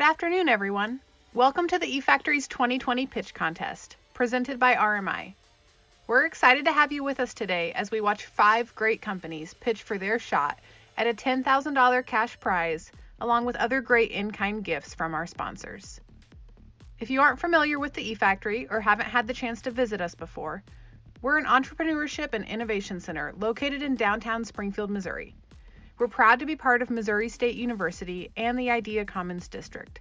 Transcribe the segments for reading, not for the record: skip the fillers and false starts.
Good afternoon, everyone. Welcome to the eFactory's 2020 Pitch Contest, presented by RMI. We're excited to have you with us today as we watch 5 great companies pitch for their shot at a $10,000 cash prize, along with other great in-kind gifts from our sponsors. If you aren't familiar with the eFactory or haven't had the chance to visit us before, we're an entrepreneurship and innovation center located in downtown Springfield, Missouri. We're proud to be part of Missouri State University and the Idea Commons District.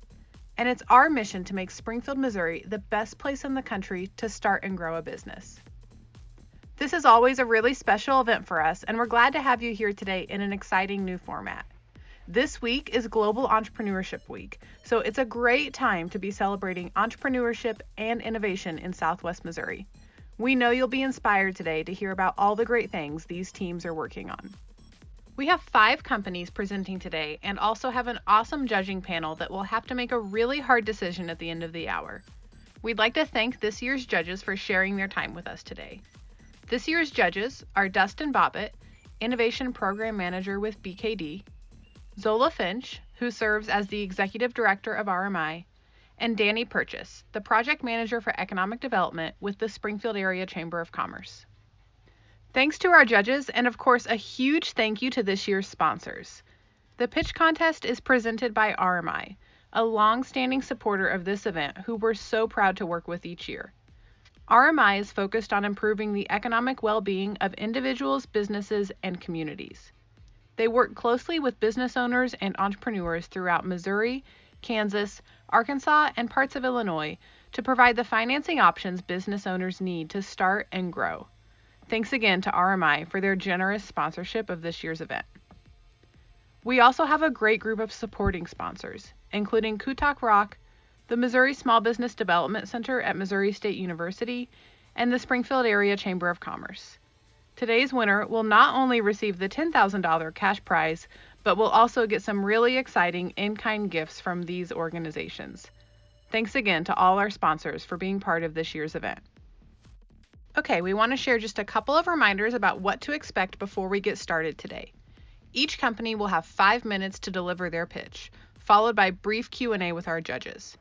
And it's our mission to make Springfield, Missouri the best place in the country to start and grow a business. This is always a really special event for us, and we're glad to have you here today in an exciting new format. This week is Global Entrepreneurship Week, so it's a great time to be celebrating entrepreneurship and innovation in Southwest Missouri. We know you'll be inspired today to hear about all the great things these teams are working on. We have 5 companies presenting today and also have an awesome judging panel that will have to make a really hard decision at the end of the hour. We'd like to thank this year's judges for sharing their time with us today. This year's judges are Dustin Bobbitt, Innovation Program Manager with BKD, Zola Finch, who serves as the Executive Director of RMI, and Danny Perches, the Project Manager for Economic Development with the Springfield Area Chamber of Commerce. Thanks to our judges, and of course a huge thank you to this year's sponsors. The pitch contest is presented by RMI, a long-standing supporter of this event who we're so proud to work with each year. RMI is focused on improving the economic well-being of individuals, businesses, and communities. They work closely with business owners and entrepreneurs throughout Missouri, Kansas, Arkansas, and parts of Illinois to provide the financing options business owners need to start and grow. Thanks again to RMI for their generous sponsorship of this year's event. We also have a great group of supporting sponsors, including Kutak Rock, the Missouri Small Business Development Center at Missouri State University, and the Springfield Area Chamber of Commerce. Today's winner will not only receive the $10,000 cash prize, but will also get some really exciting in-kind gifts from these organizations. Thanks again to all our sponsors for being part of this year's event. Okay, we want to share just a couple of reminders about what to expect before we get started today. Each company will have 5 minutes to deliver their pitch, followed by brief Q&A with our judges.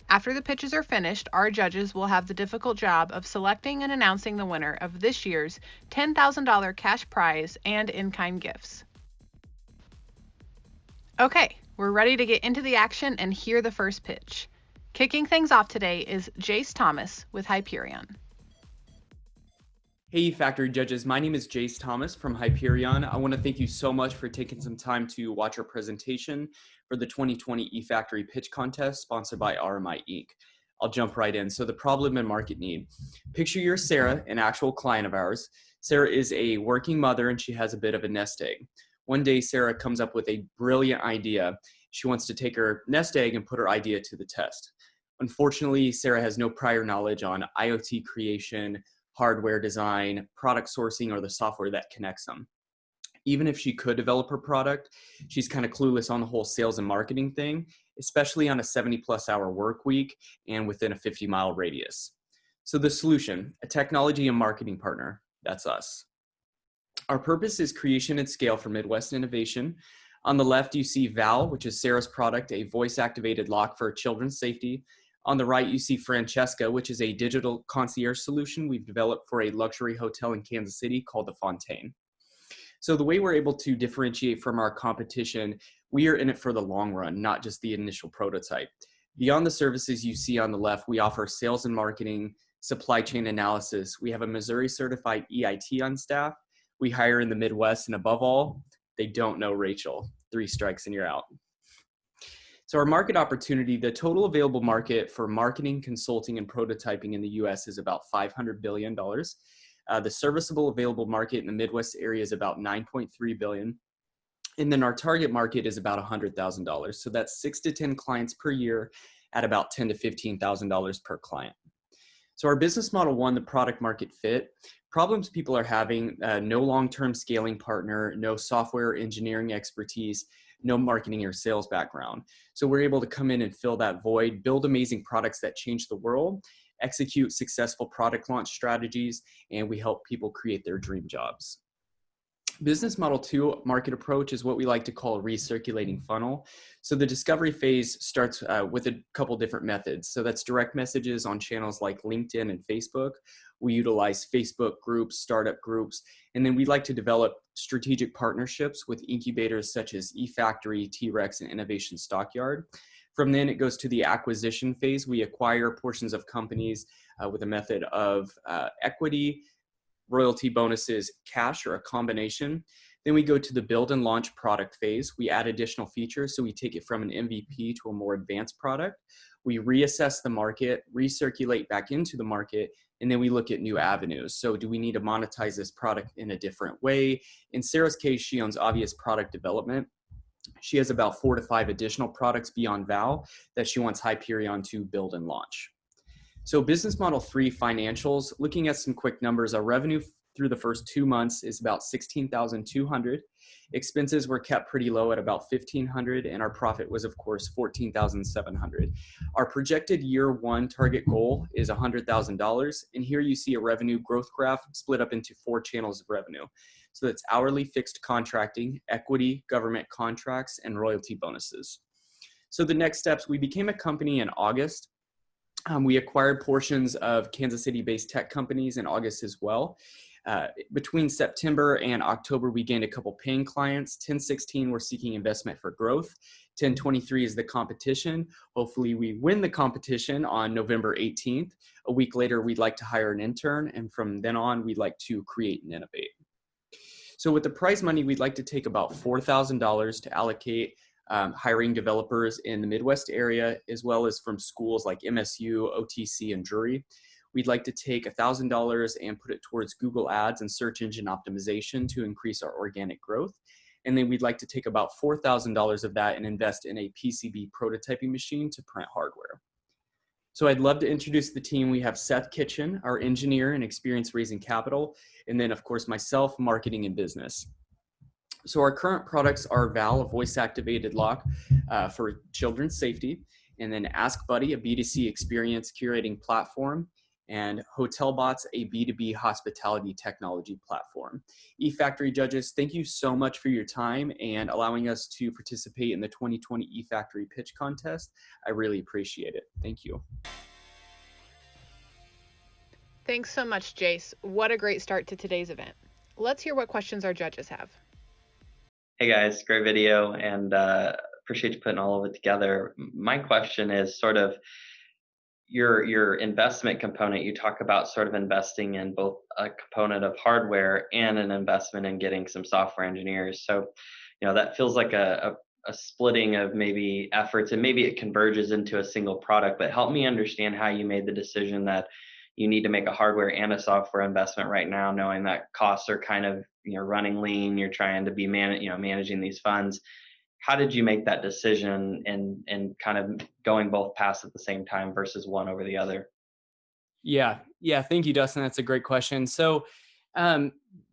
After the pitches are finished, our judges will have the difficult job of selecting and announcing the winner of this year's $10,000 cash prize and in-kind gifts. Okay, we're ready to get into the action and hear the first pitch. Kicking things off today is Jace Thomas with Hiperion. Hey, Factory Judges. My name is Jace Thomas from Hiperion. I want to thank you so much for taking some time to watch our presentation for the 2020 eFactory Pitch Contest sponsored by RMI Inc. I'll jump right in. So the problem and market need. Picture you're Sarah, an actual client of ours. Sarah is a working mother and she has a bit of a nest egg. One day, Sarah comes up with a brilliant idea. She wants to take her nest egg and put her idea to the test. Unfortunately, Sarah has no prior knowledge on IoT creation, hardware design, product sourcing, or the software that connects them. Even if she could develop her product, she's kind of clueless on the whole sales and marketing thing, especially on a 70+ hour work week and within a 50-mile radius. So the solution, a technology and marketing partner, that's us. Our purpose is creation and scale for Midwest innovation. On the left, you see Val, which is Sarah's product, a voice-activated lock for children's safety. On the right, you see Francesca, which is a digital concierge solution we've developed for a luxury hotel in Kansas City called the Fontaine. So the way we're able to differentiate from our competition, we are in it for the long run, not just the initial prototype. Beyond the services you see on the left, we offer sales and marketing, supply chain analysis. We have a Missouri certified EIT on staff. We hire in the Midwest, and above all, they don't know Rachael. 3 strikes and you're out. So our market opportunity, the total available market for marketing, consulting, and prototyping in the U.S. is about $500 billion. The serviceable available market in the Midwest area is about $9.3 billion. And then our target market is about $100,000. So that's 6 to 10 clients per year at about $10,000 to $15,000 per client. So our business model 1, the product market fit. Problems people are having, no long-term scaling partner, no software engineering expertise, no marketing or sales background. So we're able to come in and fill that void, build amazing products that change the world, execute successful product launch strategies, and we help people create their dream jobs. Business model two market approach is what we like to call a recirculating funnel. So the discovery phase starts with a couple different methods. So that's direct messages on channels like LinkedIn and Facebook. We utilize Facebook groups, startup groups, and then we like to develop strategic partnerships with incubators such as eFactory, T-Rex, and Innovation Stockyard. From then it goes to the acquisition phase. We acquire portions of companies with a method of equity, royalty bonuses, cash, or a combination. Then we go to the build and launch product phase. We add additional features. So we take it from an MVP to a more advanced product. We reassess the market, recirculate back into the market, and then we look at new avenues. So do we need to monetize this product in a different way? In Sarah's case, she owns obvious product development. She has about 4 to 5 additional products beyond Val that she wants Hyperion to build and launch. So business model 3, financials, looking at some quick numbers, our revenue through the first 2 months is about 16,200. Expenses were kept pretty low at about 1,500, and our profit was, of course, 14,700. Our projected year one target goal is $100,000, and here you see a revenue growth graph split up into 4 channels of revenue. So that's hourly fixed contracting, equity, government contracts, and royalty bonuses. So the next steps, we became a company in August. We acquired portions of Kansas City-based tech companies in August as well. Between September and October, we gained a couple paying clients. 1016, we're seeking investment for growth. 1023 is the competition. Hopefully we win the competition on November 18th. A week later, we'd like to hire an intern. And from then on, we'd like to create and innovate. So with the prize money, we'd like to take about $4,000 to allocate hiring developers in the Midwest area, as well as from schools like MSU, OTC, and Drury. We'd like to take $1,000 and put it towards Google Ads and search engine optimization to increase our organic growth. And then we'd like to take about $4,000 of that and invest in a PCB prototyping machine to print hardware. So I'd love to introduce the team. We have Seth Kitchen, our engineer and experience raising capital, and then of course myself, marketing and business. So our current products are Val, a voice-activated lock for children's safety, and then Ask Buddy, a B2C experience curating platform, and HotelBots, a B2B hospitality technology platform. eFactory judges, thank you so much for your time and allowing us to participate in the 2020 eFactory Pitch Contest. I really appreciate it. Thank you. Thanks so much, Jace. What a great start to today's event. Let's hear what questions our judges have. Hey guys, great video, and appreciate you putting all of it together. My question is sort of your investment component. You talk about sort of investing in both a component of hardware and an investment in getting some software engineers. So, that feels like a splitting of maybe efforts, and maybe it converges into a single product. But help me understand how you made the decision that you need to make a hardware and a software investment right now, knowing that costs are kind of running lean. You're trying to be managing these funds. How did you make that decision and kind of going both paths at the same time versus one over the other? Yeah. Thank you, Dustin. That's a great question. So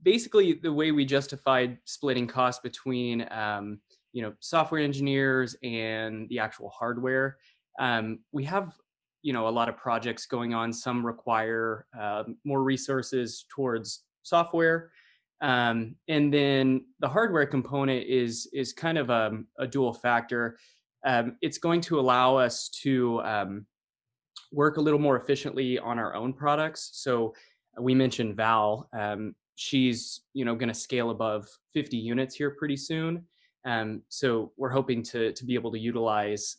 basically, the way we justified splitting costs between software engineers and the actual hardware, we have a lot of projects going on. Some require more resources towards software. And then the hardware component is kind of a dual factor. It's going to allow us to work a little more efficiently on our own products. So we mentioned Val. She's going to scale above 50 units here pretty soon. So we're hoping to be able to utilize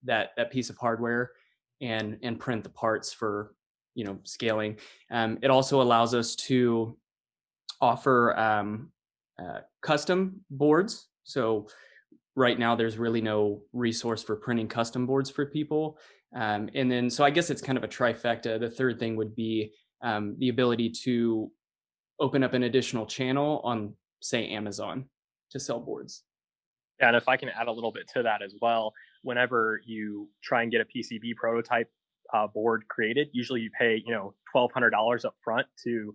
that piece of hardware and print the parts for scaling. It also allows us to offer custom boards. So right now there's really no resource for printing custom boards for people. And then, so I guess it's kind of a trifecta. The third thing would be the ability to open up an additional channel on, say, Amazon to sell boards. Yeah, and if I can add a little bit to that as well, whenever you try and get a PCB prototype board created, usually you pay $1,200 up front to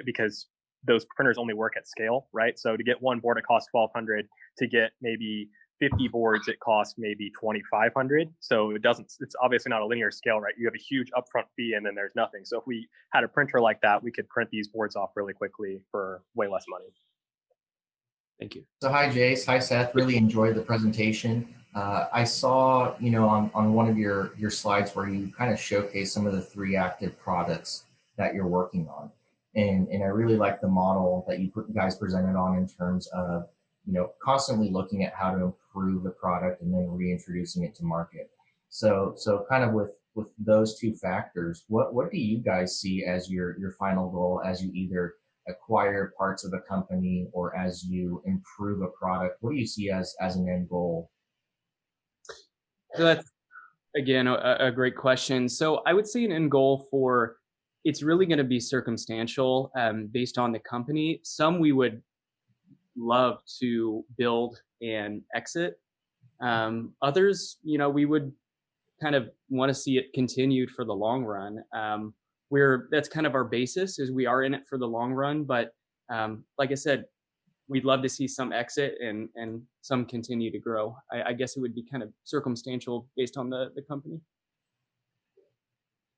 because those printers only work at scale, right? So to get one board, it costs $1,200. To get maybe 50 boards, it costs maybe 2,500. So it's obviously not a linear scale, right? You have a huge upfront fee and then there's nothing. So if we had a printer like that, we could print these boards off really quickly for way less money. Thank you. So hi, Jace. Hi, Seth. Really enjoyed the presentation. I saw, on one of your slides where you kind of showcased some of the 3 active products that you're working on. And I really like the model that you guys presented on in terms of, constantly looking at how to improve the product and then reintroducing it to market. So kind of with those 2 factors, what do you guys see as your final goal as you either acquire parts of a company or as you improve a product? What do you see as an end goal? So that's, again, a great question. So I would say an end goal for, it's really going to be circumstantial based on the company. Some we would love to build and exit. Others, we would kind of want to see it continued for the long run. That's kind of our basis, is we are in it for the long run. But like I said, we'd love to see some exit and some continue to grow. I guess it would be kind of circumstantial based on the company.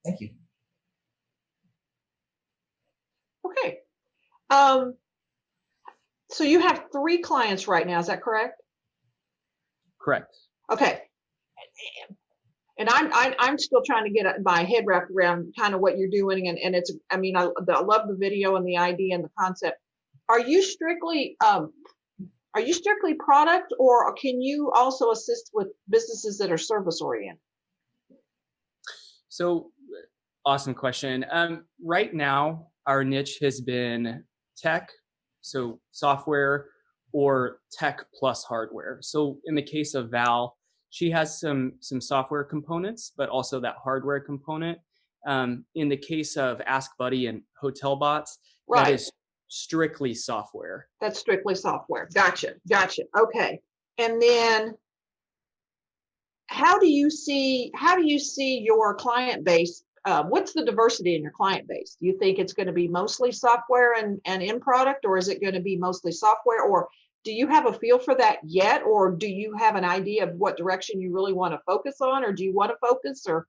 Thank you. Okay. So you have 3 clients right now, is that correct? Correct. Okay. And I'm still trying to get my head wrapped around kind of what you're doing, and it's, I love the video and the idea and the concept. Are you strictly product, or can you also assist with businesses that are service oriented? So, awesome question. Right now, our niche has been tech, so software, or tech plus hardware. So in the case of Val, she has some software components, but also that hardware component. In the case of Ask Buddy and Hotel Bots, right, that is strictly software. That's strictly software. Gotcha. Okay. And then how do you see your client base? What's the diversity in your client base? Do you think it's going to be mostly software and in product, or is it going to be mostly software? Or do you have a feel for that yet? Or do you have an idea of what direction you really want to focus on, or do you want to focus? Or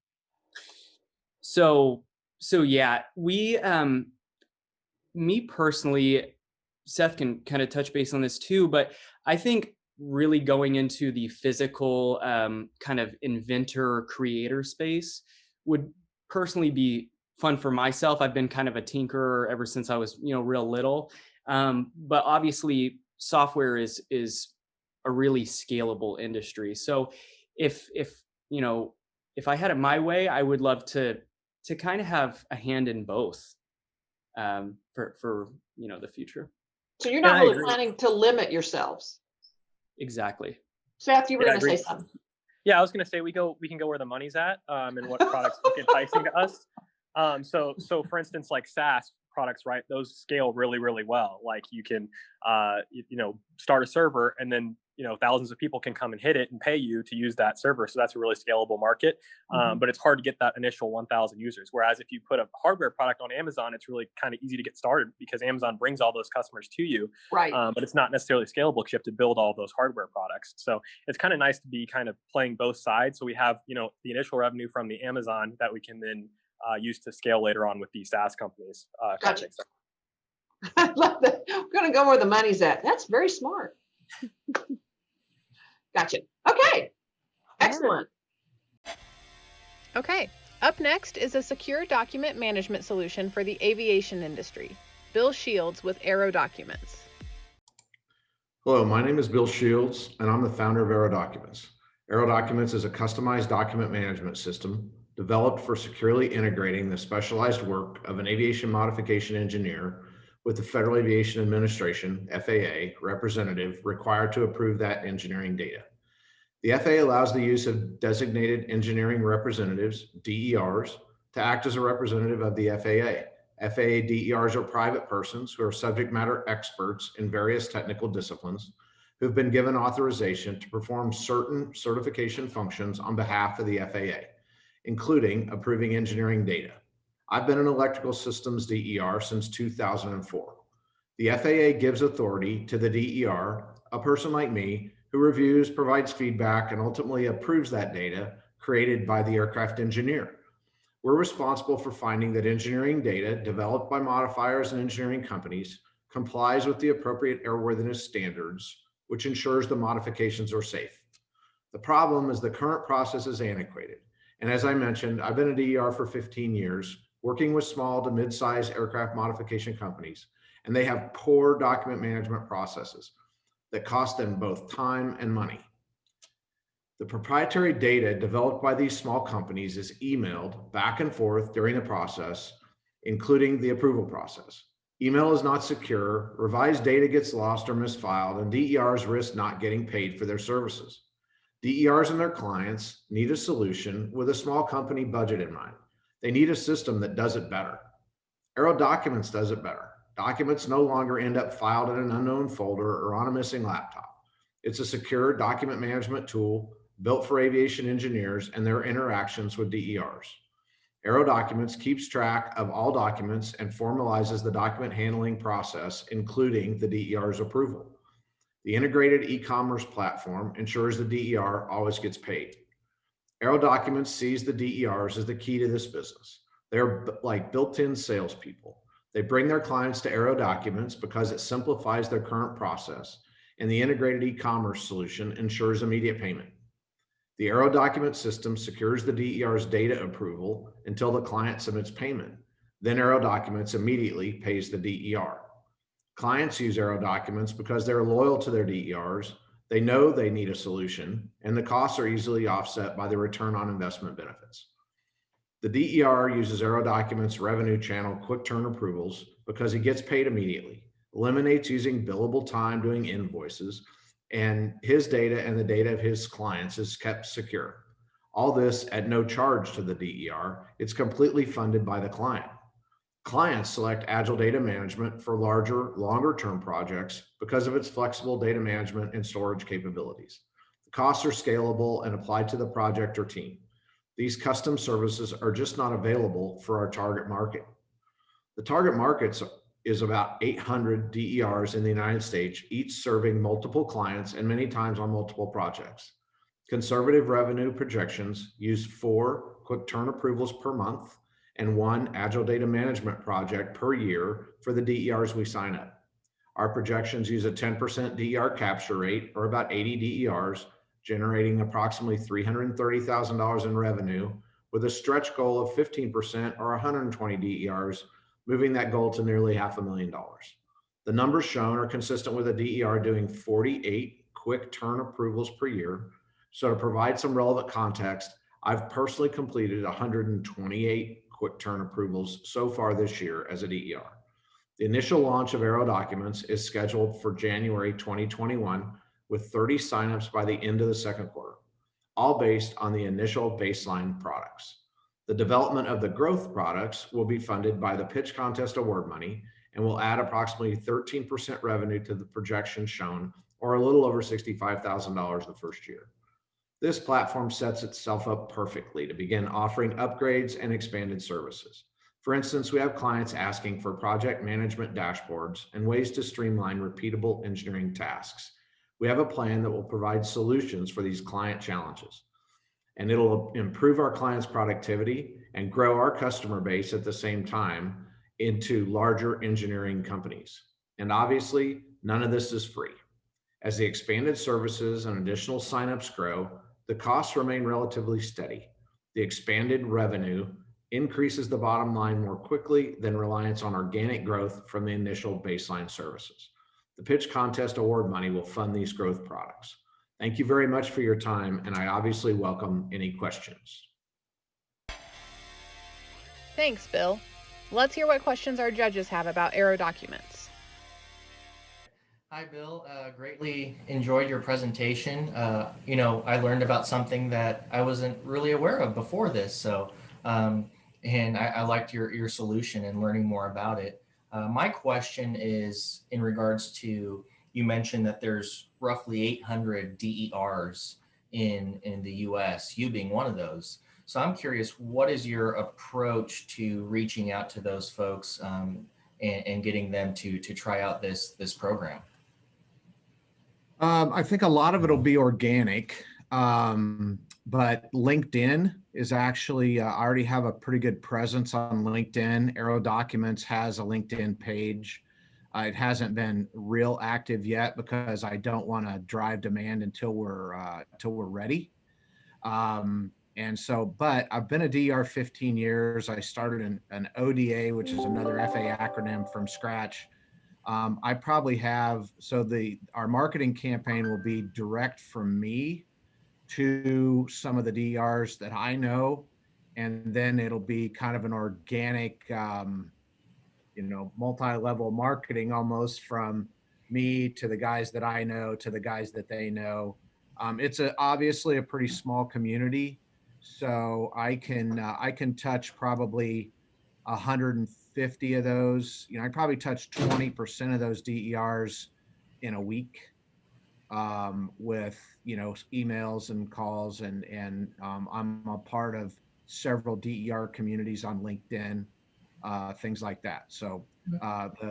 So yeah, we, me personally, Seth can kind of touch base on this too, but I think really going into the physical kind of inventor creator space would personally be fun for myself. I've been kind of a tinkerer ever since I was, real little. But obviously software is a really scalable industry. So if I had it my way, I would love to kind of have a hand in both for the future. So you're not really planning to limit yourselves. Exactly. Seth, you were going to say something. Yeah, I was going to say we can go where the money's at, and what products look enticing to us. So for instance, like SaaS products, right? Those scale really, really well. Like you can, start a server, and then thousands of people can come and hit it and pay you to use that server. So that's a really scalable market. But it's hard to get that initial 1,000 users. Whereas if you put a hardware product on Amazon, it's really kind of easy to get started because Amazon brings all those customers to you. Right. But it's not necessarily scalable because you have to build all those hardware products. So it's kind of nice to be kind of playing both sides. So we have, the initial revenue from the Amazon that we can then use to scale later on with these SaaS companies. Gotcha. I love that. I'm going to go where the money's at. That's very smart. Gotcha. Okay. Excellent. Okay. Up next is a secure document management solution for the aviation industry. Bill Shields with Aero Documents. Hello, my name is Bill Shields, and I'm the founder of Aero Documents. Aero Documents is a customized document management system developed for securely integrating the specialized work of an aviation modification engineer with the Federal Aviation Administration, FAA, representative required to approve that engineering data. The FAA allows the use of designated engineering representatives, DERs, to act as a representative of the FAA. FAA DERs are private persons who are subject matter experts in various technical disciplines who've been given authorization to perform certain certification functions on behalf of the FAA, including approving engineering data. I've been an electrical systems DER since 2004. The FAA gives authority to the DER, a person like me, who reviews, provides feedback, and ultimately approves that data created by the aircraft engineer. We're responsible for finding that engineering data developed by modifiers and engineering companies complies with the appropriate airworthiness standards, which ensures the modifications are safe. The problem is the current process is antiquated. And as I mentioned, I've been a DER for 15 years, working with small to mid-sized aircraft modification companies, and they have poor document management processes that cost them both time and money. The proprietary data developed by these small companies is emailed back and forth during the process, including the approval process. Email is not secure, revised data gets lost or misfiled, and DERs risk not getting paid for their services. DERs and their clients need a solution with a small company budget in mind. They need a system that does it better. Aero Documents does it better. Documents no longer end up filed in an unknown folder or on a missing laptop. It's a secure document management tool built for aviation engineers and their interactions with DERs. Aero Documents keeps track of all documents and formalizes the document handling process, including the DER's approval. The integrated e-commerce platform ensures the DER always gets paid. Aero Documents sees the DERs as the key to this business. They're like built-in salespeople. They bring their clients to Aero Documents because it simplifies their current process, and the integrated e-commerce solution ensures immediate payment. The Aero document system secures the DER's data approval until the client submits payment. Then Aero Documents immediately pays the DER. Clients use Aero Documents because they're loyal to their DERs. They know they need a solution, and the costs are easily offset by the return on investment benefits. The DER uses Aero Documents revenue channel quick turn approvals because he gets paid immediately, eliminates using billable time doing invoices, and his data and the data of his clients is kept secure. All this at no charge to the DER. It's completely funded by the client. Clients select Agile Data Management for larger, longer-term projects because of its flexible data management and storage capabilities. The costs are scalable and applied to the project or team. These custom services are just not available for our target market. The target market is about 800 DERs in the United States, each serving multiple clients and many times on multiple projects. Conservative revenue projections use 4 quick turn approvals per month and 1 Agile Data Management project per year for the DERs we sign up. Our projections use a 10% DER capture rate, or about 80 DERs, generating approximately $330,000 in revenue, with a stretch goal of 15% or 120 DERs, moving that goal to nearly $500,000. The numbers shown are consistent with a DER doing 48 quick turn approvals per year. So to provide some relevant context, I've personally completed 128 quick turn approvals so far this year as a DER. The initial launch of Aero Documents is scheduled for January 2021, with 30 signups by the end of the second quarter, all based on the initial baseline products. The development of the growth products will be funded by the pitch contest award money and will add approximately 13% revenue to the projections shown, or a little over $65,000 the first year. This platform sets itself up perfectly to begin offering upgrades and expanded services. For instance, we have clients asking for project management dashboards and ways to streamline repeatable engineering tasks. We have a plan that will provide solutions for these client challenges, and it'll improve our clients' productivity and grow our customer base at the same time into larger engineering companies. And obviously, none of this is free. As the expanded services and additional signups grow, the costs remain relatively steady. The expanded revenue increases the bottom line more quickly than reliance on organic growth from the initial baseline services. The pitch contest award money will fund these growth products. Thank you very much for your time, and I obviously welcome any questions. Thanks, Bill. Let's hear what questions our judges have about Aero Documents. Hi, Bill. Greatly enjoyed your presentation. I learned about something that I wasn't really aware of before this. So, and I liked your solution and learning more about it. My question is in regards to, you mentioned that there's roughly 800 DERs in the US, you being one of those. So I'm curious, what is your approach to reaching out to those folks and getting them to try out this program? I think a lot of it'll be organic, but LinkedIn is actually, I already have a pretty good presence on LinkedIn. Aero Documents has a LinkedIn page. It hasn't been real active yet because I don't want to drive demand until we're ready. And so, but I've been a DER 15 years. I started an ODA, which is another FA acronym, from scratch. I probably have, so our marketing campaign will be direct from me to some of the DERs that I know, and then it'll be kind of an organic, multi-level marketing, almost from me to the guys that I know to the guys that they know. It's obviously a pretty small community, so I can touch probably 150 of those. I probably touch 20% of those DERs in a week, with emails and calls, and I'm a part of several DER communities on LinkedIn, things like that. So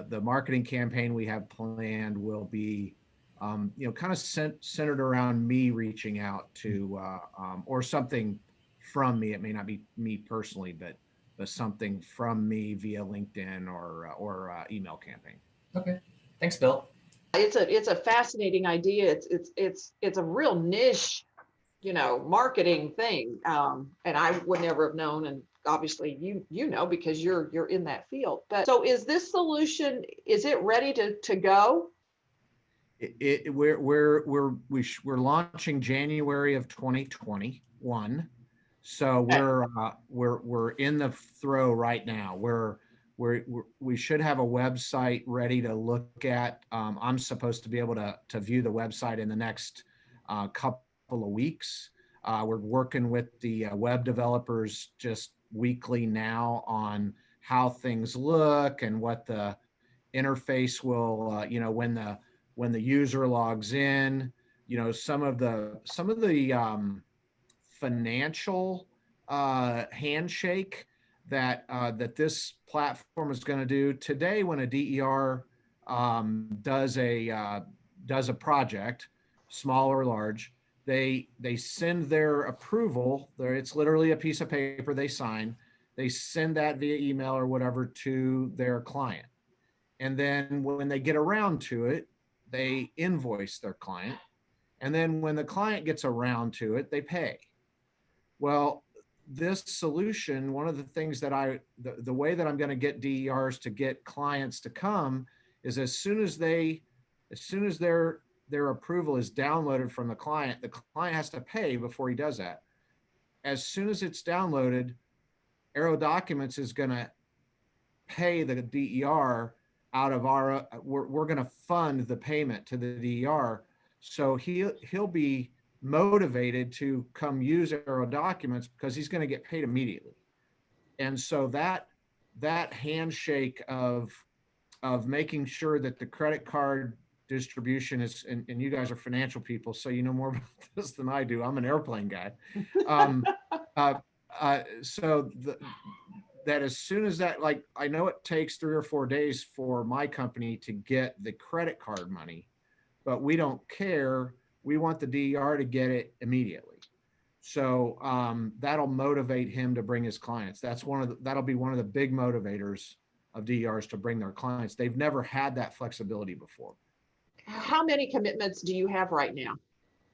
the marketing campaign we have planned will be kind of centered around me reaching out to or something from me. It may not be me personally, but something from me via LinkedIn or email campaign. Okay, thanks, Bill. It's a fascinating idea. It's a real niche, marketing thing. And I would never have known. And obviously you know, because you're in that field. But so is this solution, is it ready to go? We're launching January of 2021. So we're in the throw right now. We should have a website ready to look at. I'm supposed to be able to view the website in the next couple of weeks. We're working with the web developers just weekly now on how things look and what the interface will, when the user logs in, some of the financial handshake that this platform is going to do today. When a DER does a project, small or large, they send their approval. It's literally a piece of paper they sign. They send that via email or whatever to their client, and then when they get around to it, they invoice their client, and then when the client gets around to it, they pay. Well, this solution, one of the things that the way that I'm going to get DERs to get clients to come is as soon as their approval is downloaded from the client has to pay before he does that. As soon as it's downloaded, Aero Documents is going to pay the DER out of we're going to fund the payment to the DER. So he'll be motivated to come use Aero Documents because he's going to get paid immediately. And so that handshake of making sure that the credit card distribution is, and you guys are financial people, so you know more about this than I do. I'm an airplane guy. That as soon as that, like, I know it takes 3 or 4 days for my company to get the credit card money, but we don't care. We want the DER to get it immediately. So that'll motivate him to bring his clients. That'll be one of the big motivators of DERs to bring their clients. They've never had that flexibility before. How many commitments do you have right now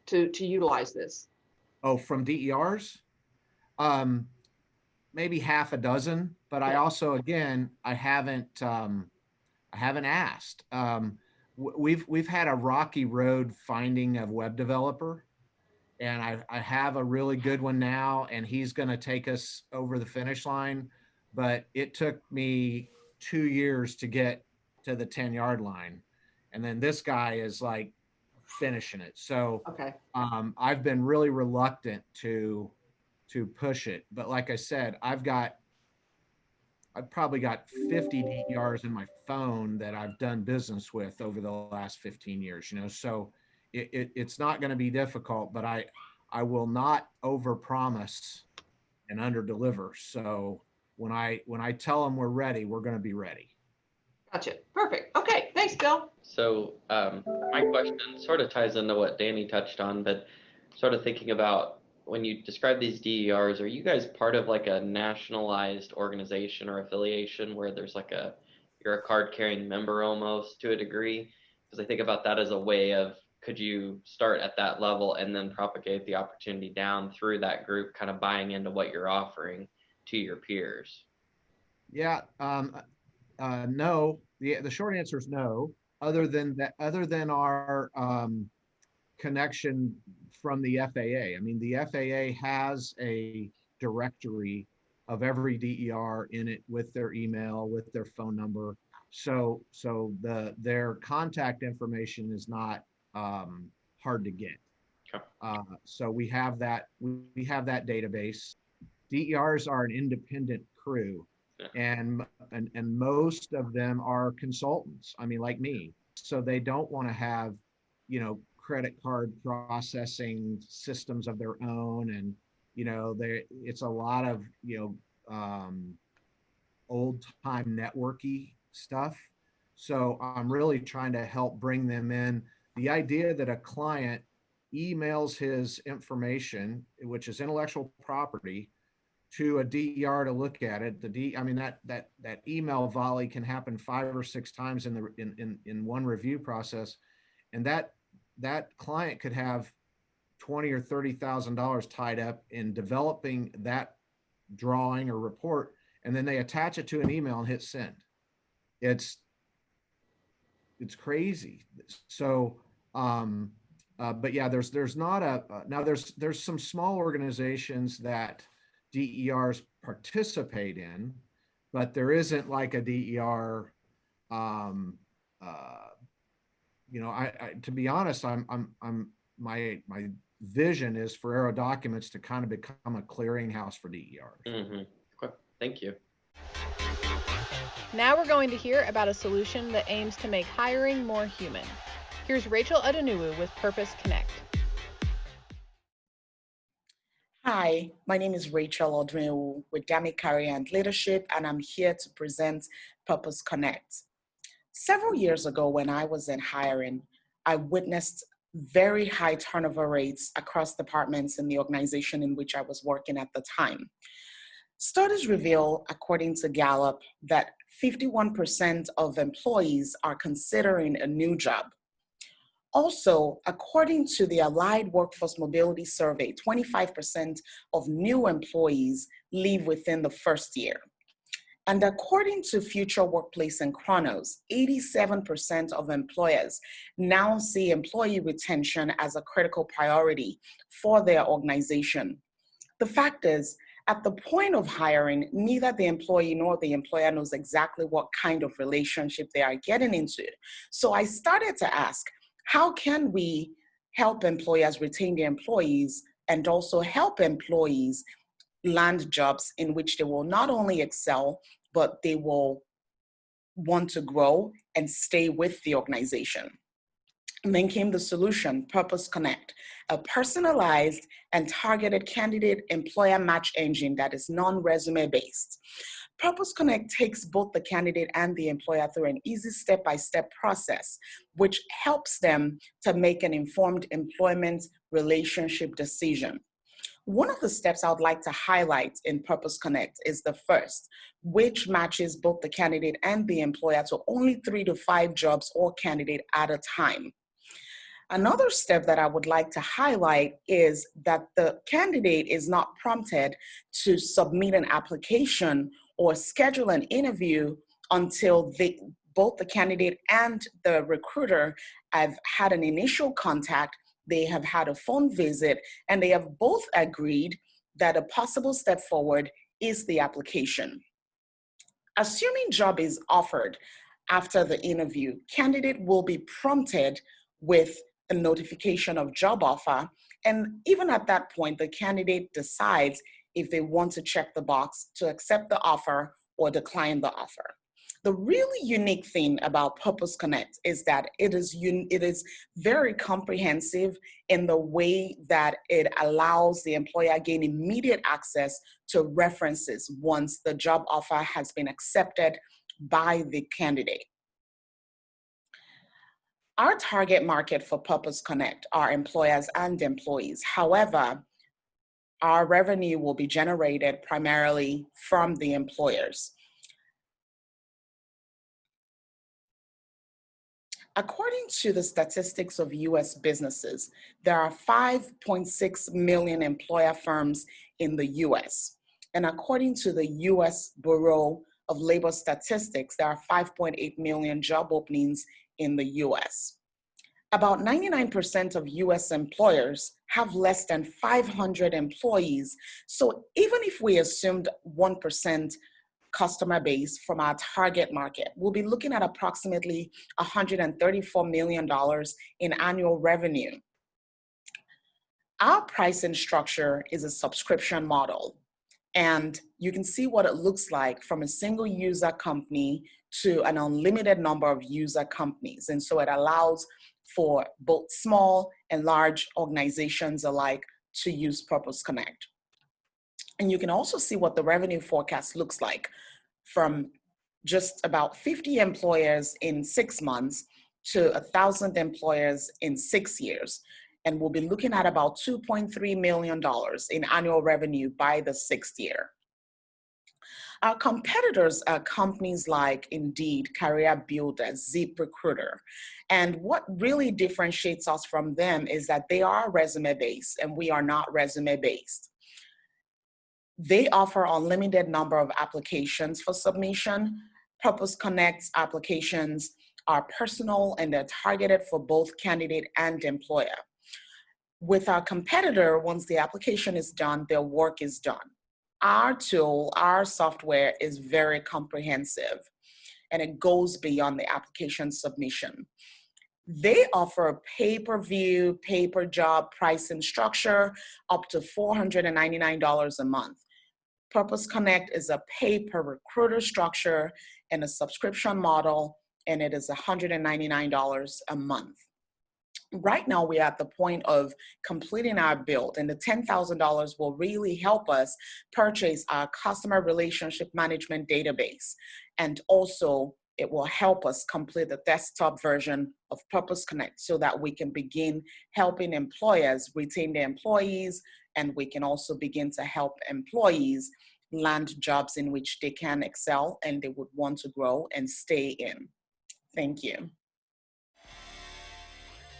to utilize this? Oh, from DERs? Maybe half a dozen, but I also, again, I haven't asked. We've had a rocky road finding a web developer, and I have a really good one now, and he's going to take us over the finish line. But it took me 2 years to get to the 10-yard line, and then this guy is like finishing it. So I've been really reluctant to push it. But like I said, I've probably got 50 DERs in my phone that I've done business with over the last 15 years, so it's not going to be difficult, but I will not overpromise and underdeliver. So when I tell them we're ready, we're going to be ready. Gotcha. Perfect. Okay. Thank Thanks, Bill. So my question sort of ties into what Danny touched on, but sort of thinking about when you describe these DERs, are you guys part of like a nationalized organization or affiliation where there's like you're a card carrying member almost to a degree? Because I think about that as a way of, could you start at that level and then propagate the opportunity down through that group, kind of buying into what you're offering to your peers? Yeah, no. The short answer is no. Other than our connection from the FAA. I mean, the FAA has a directory of every DER in it with their email, with their phone number. So their contact information is not hard to get. Okay. So we have that database. DERs are an independent crew. Yeah. And most of them are consultants. I mean, like me. So they don't want to have, credit card processing systems of their own, and it's a lot of old time networky stuff. So I'm really trying to help bring them in. The idea that a client emails his information, which is intellectual property, to a DER to look at it. That email volley can happen 5 or 6 times in one review process, and that client could have $20,000 or $30,000 tied up in developing that drawing or report, and then they attach it to an email and hit send. It's crazy. So, but yeah, there's not now there's some small organizations that DERs participate in, but there isn't like a DER. To be honest, my vision is for Aero Documents to kind of become a clearinghouse for DERs. Mm-hmm. Okay. Thank you. Now we're going to hear about a solution that aims to make hiring more human. Here's Rachael Odunewu with Perches Connect. Hi, my name is Rachael Odunewu with Dami Career and Leadership, and I'm here to present Perches Connect. Several years ago, when I was in hiring, I witnessed very high turnover rates across departments in the organization in which I was working at the time. Studies reveal, according to Gallup, that 51% of employees are considering a new job. Also, according to the Allied Workforce Mobility Survey, 25% of new employees leave within the first year. And according to Future Workplace and Chronos, 87% of employers now see employee retention as a critical priority for their organization. The fact is, at the point of hiring, neither the employee nor the employer knows exactly what kind of relationship they are getting into. So I started to ask, how can we help employers retain their employees and also help employees land jobs in which they will not only excel, but they will want to grow and stay with the organization? And then came the solution, Perches Connect, a personalized and targeted candidate employer match engine that is non-resume based. Perches Connect takes both the candidate and the employer through an easy step-by-step process, which helps them to make an informed employment relationship decision. One of the steps I would like to highlight in Perches Connect is the first, which matches both the candidate and the employer to only 3 to 5 jobs or candidate at a time. Another step that I would like to highlight is that the candidate is not prompted to submit an application or schedule an interview until both the candidate and the recruiter have had an initial contact, they have had a phone visit, and they have both agreed that a possible step forward is the application. Assuming job is offered after the interview, candidate will be prompted with a notification of job offer. And even at that point, the candidate decides if they want to check the box to accept the offer or decline the offer. The really unique thing about Perches Connect is that it is very comprehensive in the way that it allows the employer gain immediate access to references once the job offer has been accepted by the candidate. Our target market for Purpose Connect are employers and employees. However, our revenue will be generated primarily from the employers. According to the statistics of US businesses, there are 5.6 million employer firms in the US. And according to the US Bureau of Labor Statistics, there are 5.8 million job openings in the US. About 99% of US employers have less than 500 employees. So even if we assumed 1% customer base from our target market, we'll be looking at approximately $134 million in annual revenue. Our pricing structure is a subscription model, and you can see what it looks like from a single user company to an unlimited number of user companies. And so it allows for both small and large organizations alike to use Purpose Connect. And you can also see what the revenue forecast looks like from just about 50 employers in 6 months to 1,000 employers in 6 years. And we'll be looking at about $2.3 million in annual revenue by the 6th year. Our competitors are companies like Indeed, Career Builder, ZipRecruiter. And what really differentiates us from them is that they are resume-based and we are not resume-based. They offer unlimited number of applications for submission. Purpose Connect's applications are personal and they're targeted for both candidate and employer. With our competitor, once the application is done, their work is done. Our tool, our software is very comprehensive and it goes beyond the application submission. They offer a pay-per-view, pay-per-job pricing structure up to $499 a month. Purpose Connect is a pay-per-recruiter structure and a subscription model, and it is $199 a month. Right now, we're at the point of completing our build, and the $10,000 will really help us purchase our customer relationship management database. And also, it will help us complete the desktop version of Purpose Connect so that we can begin helping employers retain their employees, and we can also begin to help employees land jobs in which they can excel and they would want to grow and stay in. Thank you.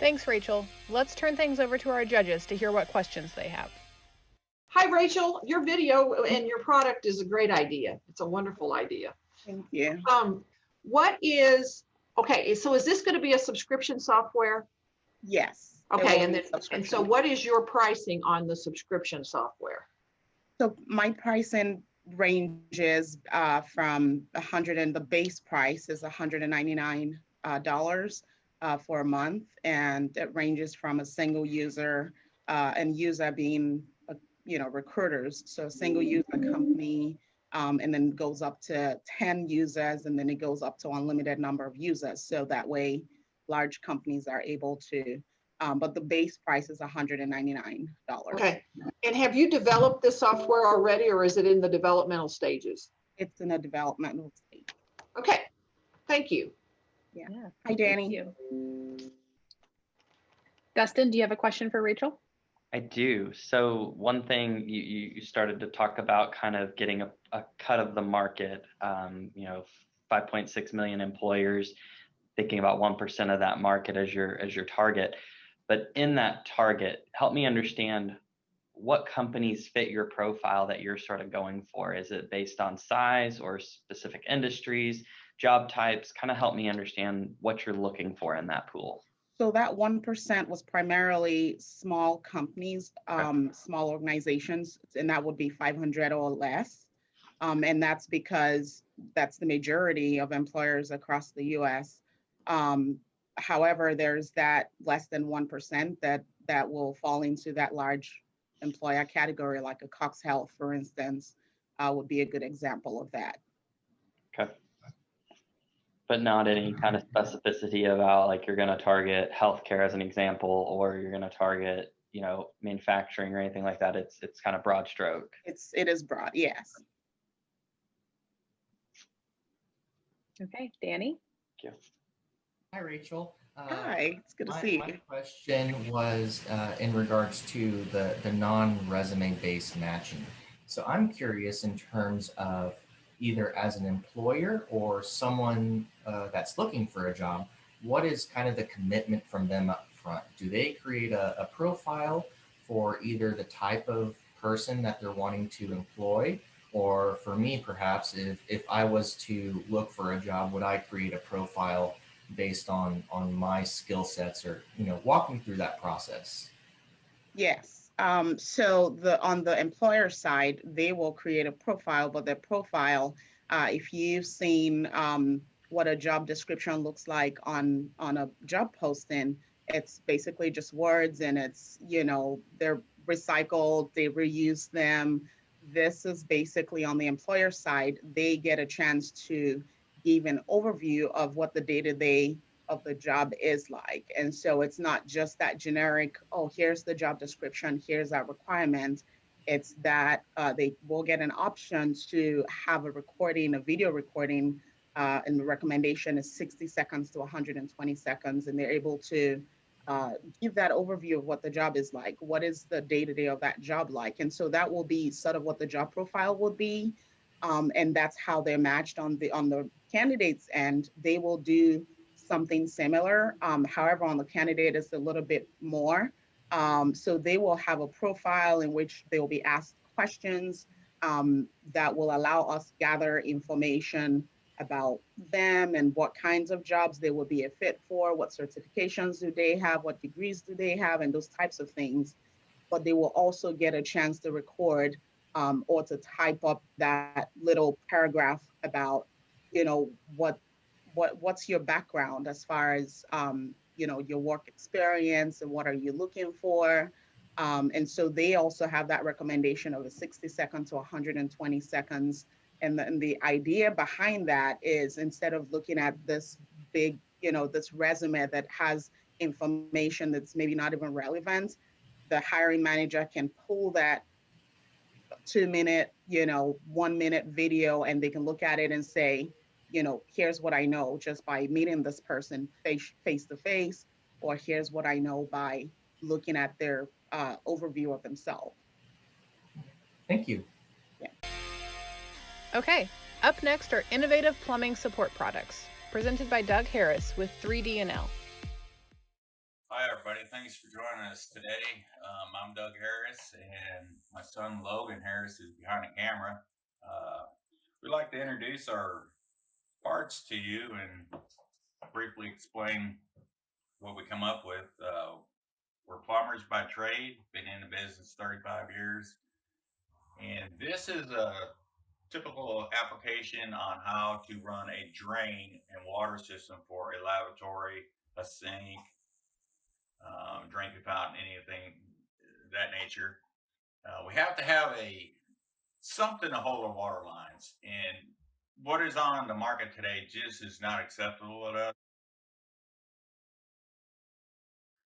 Thanks, Rachel. Let's turn things over to our judges to hear what questions they have. Hi, Rachel. Your video and your product is a great idea. It's a wonderful idea. Thank you. Okay, so is this going to be a subscription software? Yes. Okay, and so what is your pricing on the subscription software? So my pricing ranges from the base price is $199 for a month, and it ranges from a single user and user being recruiters, so a single user company, and then goes up to 10 users, and then it goes up to unlimited number of users, so that way large companies are able to, but the base price is $199. Okay, and have you developed this software already, or is it in the developmental stages? It's in a developmental stage. Okay, thank you. Yeah. Hi, Danny. Dustin, do you have a question for Rachel? I do. So one thing you started to talk about kind of getting a cut of the market, 5.6 million employers, thinking about 1% of that market as your target. But in that target, help me understand what companies fit your profile that you're sort of going for. Is it based on size or specific industries, job types? Kind of help me understand what you're looking for in that pool. So that 1% was primarily small companies, small organizations, and that would be 500 or less. And that's because that's the majority of employers across the US. However, there's that less than 1% that will fall into that large employer category, like a Cox Health, for instance, would be a good example of that. Okay. But not any kind of specificity about like you're going to target healthcare as an example, or you're going to target, manufacturing or anything like that. It's kind of broad stroke. It is broad, yes. Okay, Danny. Thank you. Hi, Rachel. Hi, it's good to My, see my you. question was in regards to the non-resume based matching. So I'm curious in terms of either as an employer or someone that's looking for a job, what is kind of the commitment from them up front? Do they create a profile for either the type of person that they're wanting to employ? Or for me, perhaps, if I was to look for a job, would I create a profile based on my skill sets, or walk me through that process? Yes. So on the employer side, they will create a profile, but their profile, if you've seen what a job description looks like on a job posting, it's basically just words, and it's they're recycled, they reuse them. This is basically on the employer side. They get a chance to give an overview of what the day-to-day of the job is like. And so it's not just that generic, oh, here's the job description, here's our requirement. It's that they will get an option to have a recording, a video recording, and the recommendation is 60 seconds to 120 seconds. And they're able to give that overview of what the job is like. What is the day-to-day of that job like? And so that will be sort of what the job profile would be. And that's how they're matched on the candidates end. They will do something similar. However, on the candidate, it's a little bit more. So they will have a profile in which they will be asked questions that will allow us gather information about them and what kinds of jobs they would be a fit for, what certifications do they have, what degrees do they have, and those types of things. But they will also get a chance to record or to type up that little paragraph about, what what's your background as far as your work experience and what are you looking for. And so they also have that recommendation of a 60 seconds to 120 seconds. And the idea behind that is, instead of looking at this big, this resume that has information that's maybe not even relevant, the hiring manager can pull that 2 minute, 1 minute video, and they can look at it and say, here's what I know just by meeting this person face to face, or here's what I know by looking at their overview of themselves. Thank you. Yeah. Okay, up next are innovative plumbing support products, presented by Doug Harris with 3D&L. Hi, everybody. Thanks for joining us today. I'm Doug Harris, and my son Logan Harris is behind the camera. We'd like to introduce our parts to you and briefly explain what we come up with. We're plumbers by trade, been in the business 35 years, and this is a typical application on how to run a drain and water system for a lavatory, a sink, drinking fountain, anything that nature. We have to have something to hold our water lines, and what is on the market today just is not acceptable to us.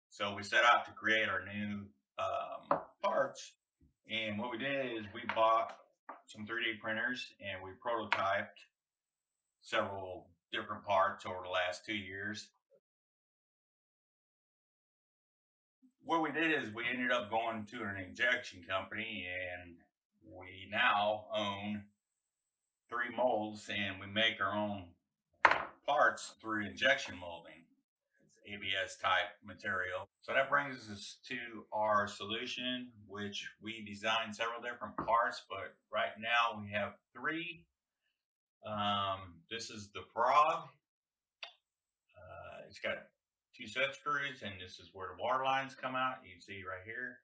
So we set out to create our new parts, and what we did is we bought some 3D printers and we prototyped several different parts over the last 2 years. What we did is we ended up going to an injection company, and we now own 3 molds, and we make our own parts through injection molding. It's ABS type material. So that brings us to our solution, which we designed several different parts, but right now we have 3. This is the frog. It's got 2 set screws, and this is where the water lines come out. You can see right here.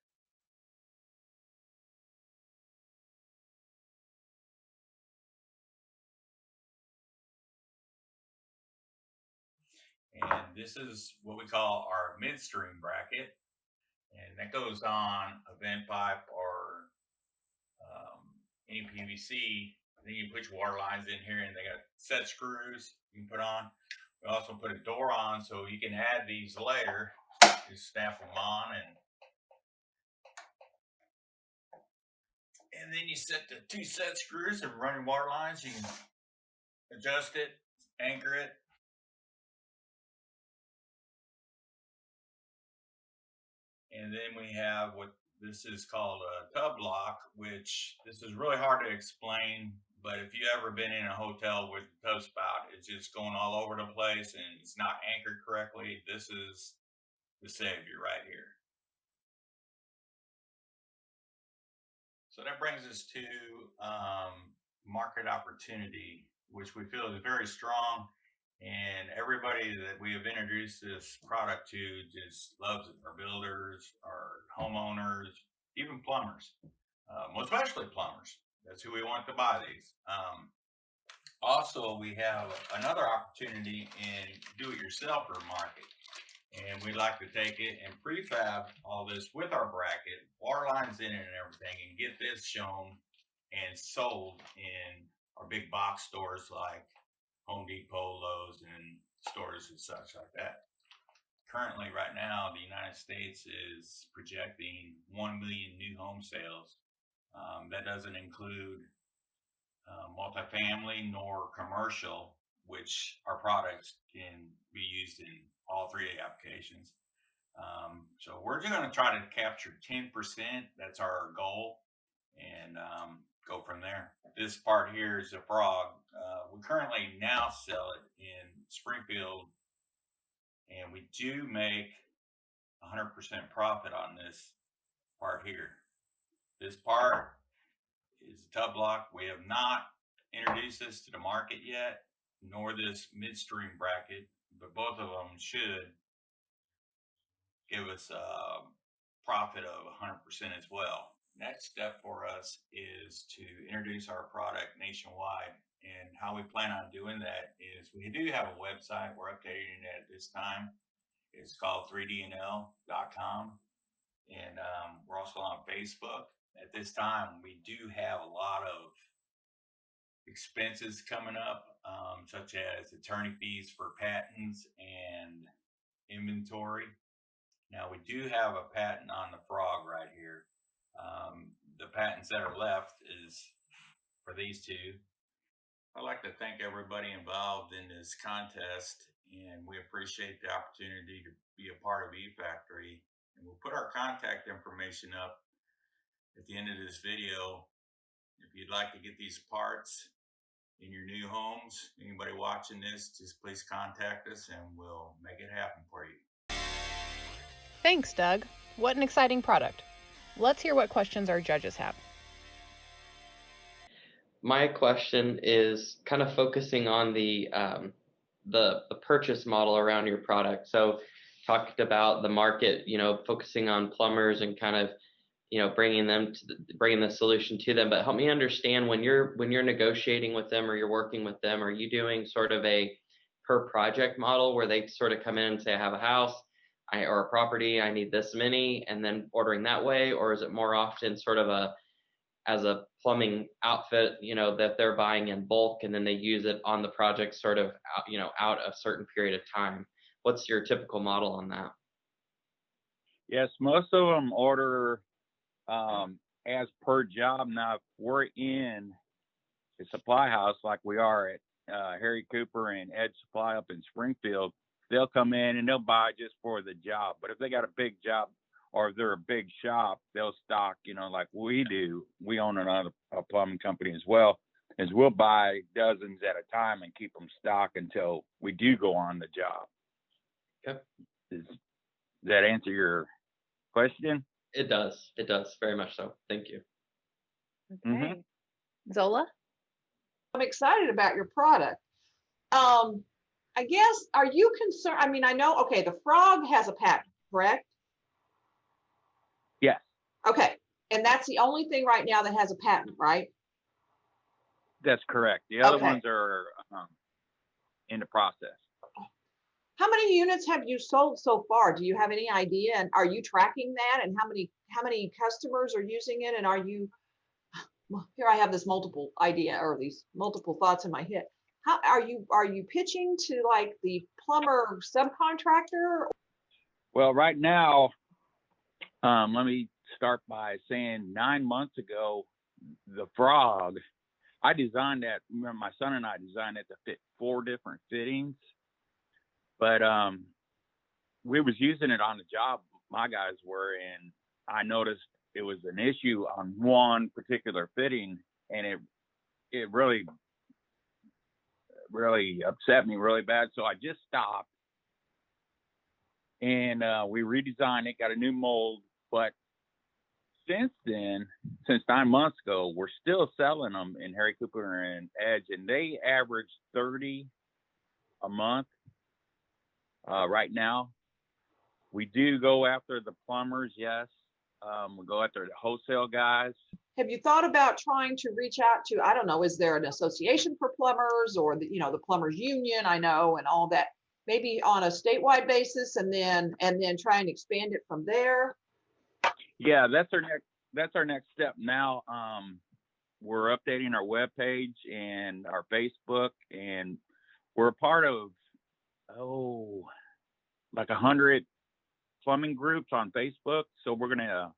And this is what we call our midstream bracket, and that goes on a vent pipe or any PVC. Then you put your water lines in here, and they got set screws you can put on. We also put a door on, so you can add these later. Just snap them on, and then you set the 2 set screws and run your water lines. You can adjust it, anchor it, And then we have what this is called a tub lock, which this is really hard to explain. But if you ever been in a hotel with the tub spout, it's just going all over the place and it's not anchored correctly. This is the savior right here. So that brings us to market opportunity, which we feel is very strong. And everybody that we have introduced this product to just loves it. Our builders, our homeowners, even plumbers, especially plumbers. That's who we want to buy these. Also, we have another opportunity in do-it-yourselfer market. And we like to take it and prefab all this with our bracket, water lines in it and everything, and get this shown and sold in our big box stores like Home Depot, Lowe's, and stores and such like that. Currently, right now, the United States is projecting 1 million new home sales. That doesn't include multifamily nor commercial, which our products can be used in all three applications. So we're going to try to capture 10%. That's our goal, and go from there. This part here is a frog. We currently now sell it in Springfield, and we do make 100% profit on this part here. This part is a tub lock. We have not introduced this to the market yet, nor this midstream bracket, but both of them should give us a profit of 100% as well. Next step for us is to introduce our product nationwide. And how we plan on doing that is we do have a website. We're updating it at this time. It's called 3dnl.com. And we're also on Facebook. At this time, we do have a lot of expenses coming up, such as attorney fees for patents and inventory. Now, we do have a patent on the frog right here. The patents that are left is for these two. I'd like to thank everybody involved in this contest, and we appreciate the opportunity to be a part of eFactory. And we'll put our contact information up at the end of this video. If you'd like to get these parts in your new homes, anybody watching this, just please contact us and we'll make it happen for you. Thanks, Doug. What an exciting product. Let's hear what questions our judges have. My question is kind of focusing on the purchase model around your product. So talked about the market, focusing on plumbers and kind of, bringing the solution to them. But help me understand, when you're negotiating with them or you're working with them, are you doing sort of a per project model where they sort of come in and say, I have a house or a property, I need this many, and then ordering that way? Or is it more often sort of as a plumbing outfit, that they're buying in bulk and then they use it on the project sort of, out a certain period of time? What's your typical model on that? Yes, most of them order as per job. Now, if we're in a supply house like we are at Harry Cooper and Ed Supply up in Springfield, they'll come in and they'll buy just for the job. But if they got a big job, or if they're a big shop, they'll stock, like we do. We own a plumbing company as well, is we'll buy dozens at a time and keep them stocked until we do go on the job. Okay. Does that answer your question? It does very much so. Thank you. Okay. Mm-hmm. Zola? I'm excited about your product. I guess, are you concerned? I mean, I know, okay, the frog has a patent, correct? Yes. Okay. And that's the only thing right now that has a patent, right? That's correct. The other Okay. ones are in the process. How many units have you sold so far? Do you have any idea? And are you tracking that? And how many customers are using it? And well, here I have this multiple idea, or these multiple thoughts in my head. How are you pitching to like the plumber subcontractor? Well, right now, let me start by saying 9 months ago, the frog, I designed that. Remember, my son and I designed it to fit 4 different fittings, but we was using it on the job my guys were, and I noticed it was an issue on one particular fitting, and it really upset me really bad. So I just stopped, and we redesigned it, got a new mold. But since then, since 9 months ago, we're still selling them in Harry Cooper and Edge, and they average 30 a month right now. We do go after the plumbers, yes. We go after the wholesale guys. Have you thought about trying to reach out to, I don't know, is there an association for plumbers, or the, the plumbers union, I know, and all that, maybe on a statewide basis, and then try and expand it from there? Yeah, that's our next step now. We're updating our webpage and our Facebook, and we're a part of like 100 plumbing groups on Facebook. So we're gonna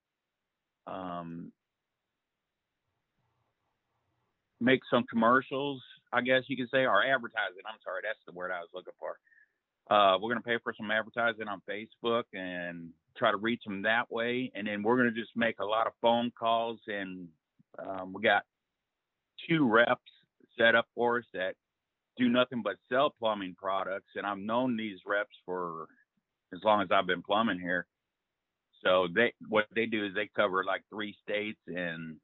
make some commercials, I guess you could say, or advertising. I'm sorry, that's the word I was looking for. We're gonna pay for some advertising on Facebook and try to reach them that way. And then we're gonna just make a lot of phone calls, and we got 2 reps set up for us that do nothing but sell plumbing products. And I've known these reps for as long as I've been plumbing here. So what they do is they cover like 3 states, and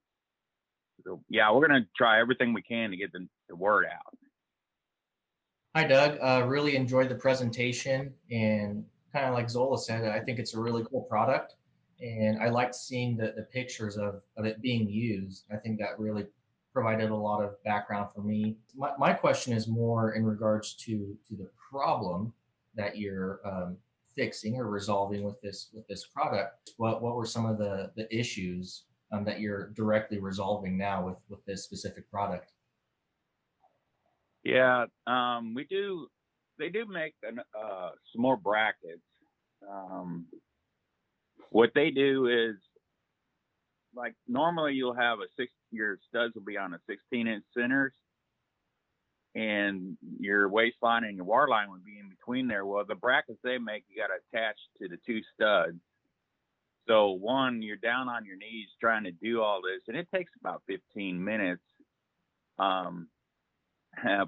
so, yeah, we're gonna try everything we can to get the word out. Hi, Doug. Really enjoyed the presentation, and kind of like Zola said, I think it's a really cool product, and I liked seeing the pictures of it being used. I think that really provided a lot of background for me. My question is more in regards to the problem that you're fixing or resolving with this product. What were some of the issues that you're directly resolving now with this specific product? Yeah, they do make some more brackets. What they do is, like, normally you'll have your studs will be on a 16-inch centers, and your waistline and your waterline would be in between there. Well, the brackets they make, you got to attach to the 2 studs. So one, you're down on your knees trying to do all this, and it takes about 15 minutes.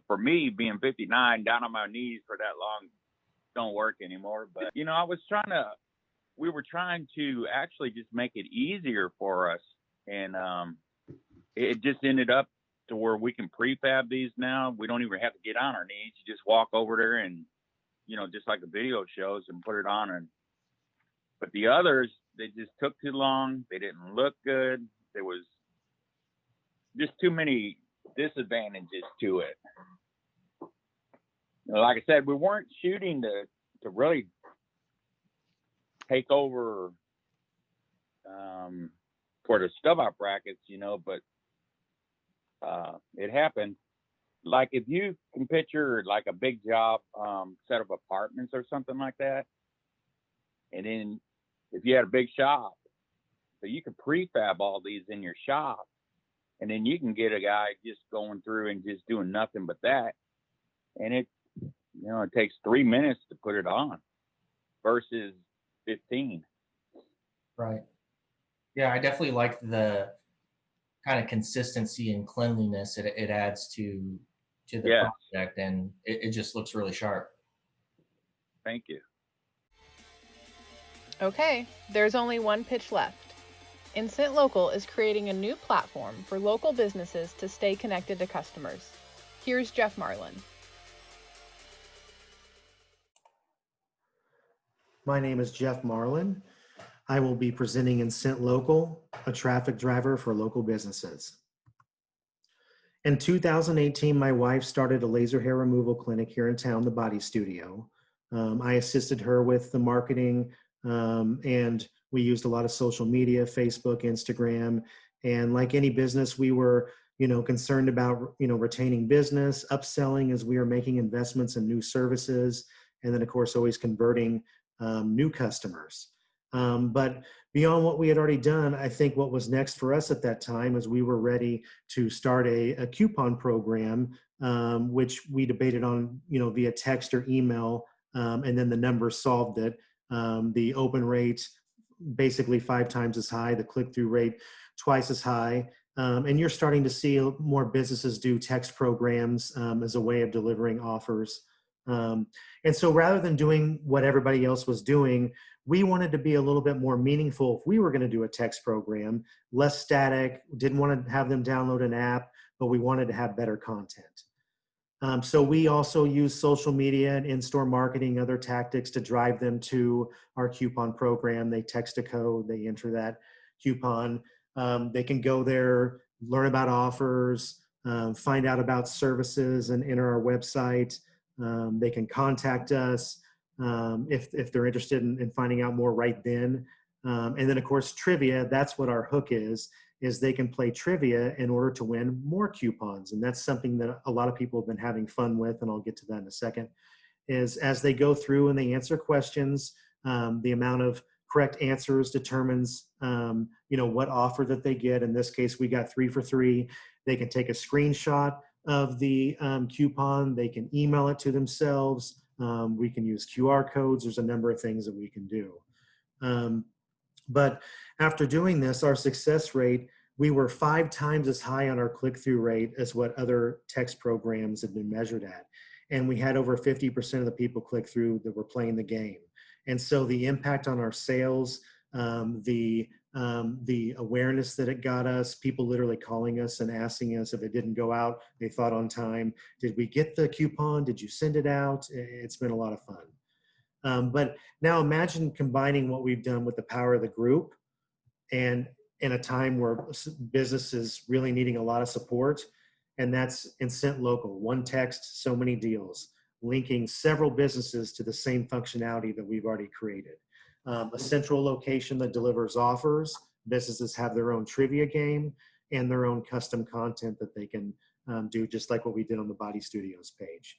For me, being 59, down on my knees for that long don't work anymore. But, we were trying to actually just make it easier for us. And it just ended up to where we can prefab these now. We don't even have to get on our knees. You just walk over there and, just like the video shows, and put it on. But the others, they just took too long. They didn't look good. There was just too many disadvantages to it. Like I said, we weren't shooting to really take over for the stub out brackets, but it happened. Like, if you can picture like a big job set of apartments or something like that, and then if you had a big shop, so you could prefab all these in your shop, and then you can get a guy just going through and just doing nothing but that, and it takes 3 minutes to put it on versus 15. Right. Yeah, I definitely like the kind of consistency and cleanliness it adds to the project, and it just looks really sharp. Thank you. Okay, there's only one pitch left. Incent Local is creating a new platform for local businesses to stay connected to customers. Here's Jeff Marlin. My name is Jeff Marlin. I will be presenting Incent Local, a traffic driver for local businesses. In 2018, my wife started a laser hair removal clinic here in town, the Body Studio. I assisted her with the marketing, and we used a lot of social media, Facebook, Instagram. And like any business, we were, concerned about, retaining business, upselling as we were making investments in new services, and then of course, always converting new customers. But beyond what we had already done, I think what was next for us at that time is we were ready to start a coupon program, which we debated on, via text or email, and then the numbers solved it. The open rate basically 5 times as high, the click-through rate twice as high. And you're starting to see more businesses do text programs as a way of delivering offers. And so rather than doing what everybody else was doing, we wanted to be a little bit more meaningful if we were going to do a text program, less static, didn't want to have them download an app, but we wanted to have better content. So we also use social media and in-store marketing, other tactics to drive them to our coupon program. They text a code, they enter that coupon. They can go there, learn about offers, find out about services and enter our website. They can contact us if they're interested in finding out more right then. And then of course, trivia, that's what our hook is they can play trivia in order to win more coupons. And that's something that a lot of people have been having fun with, and I'll get to that in a second, is as they go through and they answer questions, the amount of correct answers determines, what offer that they get. In this case, we got 3 for 3. They can take a screenshot of the coupon. They can email it to themselves. We can use QR codes. There's a number of things that we can do. But after doing this, our success rate, we were 5 times as high on our click-through rate as what other text programs have been measured at. And we had over 50% of the people click through that were playing the game. And so the impact on our sales, the awareness that it got us, people literally calling us and asking us if it didn't go out, they thought on time, did we get the coupon? Did you send it out? It's been a lot of fun. But now imagine combining what we've done with the power of the group, and in a time where business is really needing a lot of support, and that's Incent Local, one text, so many deals, linking several businesses to the same functionality that we've already created. A central location that delivers offers. Businesses have their own trivia game and their own custom content that they can do, just like what we did on the Body Studios page.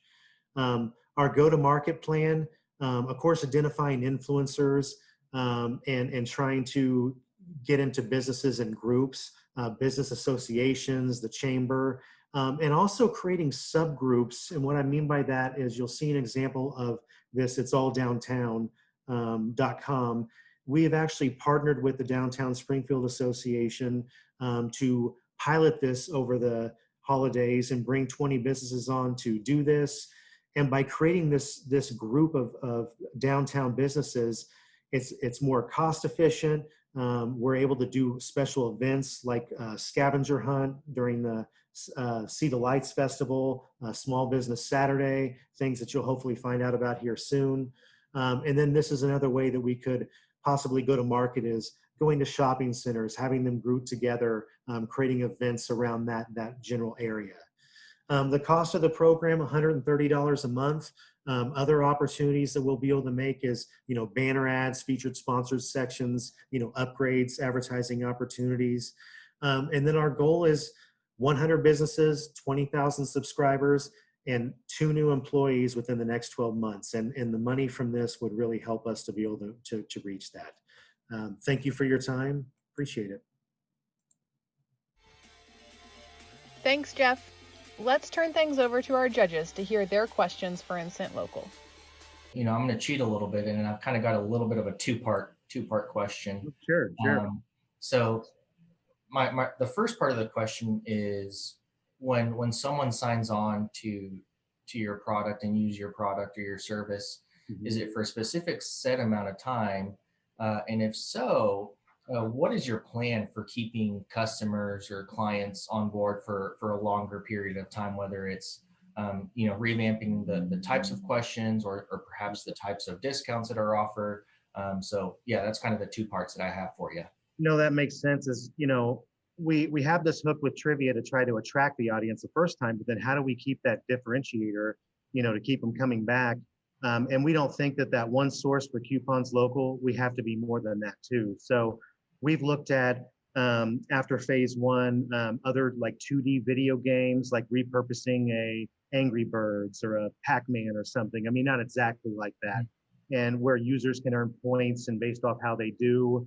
Our go-to-market plan, of course, identifying influencers and trying to get into businesses and groups, business associations, the chamber, and also creating subgroups. And what I mean by that is you'll see an example of this. It's all downtown.com. We have actually partnered with the Downtown Springfield Association to pilot this over the holidays and bring 20 businesses on to do this. And by creating this group of downtown businesses, it's more cost efficient. We're able to do special events like scavenger hunt during the See the Lights Festival, Small Business Saturday, things that you'll hopefully find out about here soon. And then this is another way that we could possibly go to market, is going to shopping centers, having them group together, creating events around that general area. The cost of the program, $130 a month. Other opportunities that we'll be able to make is, banner ads, featured sponsored sections, upgrades, advertising opportunities. And then our goal is 100 businesses, 20,000 subscribers, and 2 new employees within the next 12 months. And the money from this would really help us to be able to reach that. Thank you for your time. Appreciate it. Thanks, Jeff. Let's turn things over to our judges to hear their questions for Incent Local. I'm going to cheat a little bit, and I've kind of got a little bit of a two-part question. Sure. So the first part of the question is, when someone signs on to your product and use your product or your service, is it for a specific set amount of time? And if so, what is your plan for keeping customers or clients on board for a longer period of time, whether it's revamping the types of questions or perhaps the types of discounts that are offered? So yeah, that's kind of the 2 parts that I have for you. That makes sense. Is we have this hook with trivia to try to attract the audience the first time, but then how do we keep that differentiator, to keep them coming back? And we don't think that one source for coupons local, we have to be more than that too. So we've looked at, after phase 1, other like 2D video games, like repurposing a Angry Birds or a Pac-Man or something. I mean, not exactly like that. And where users can earn points, and based off how they do,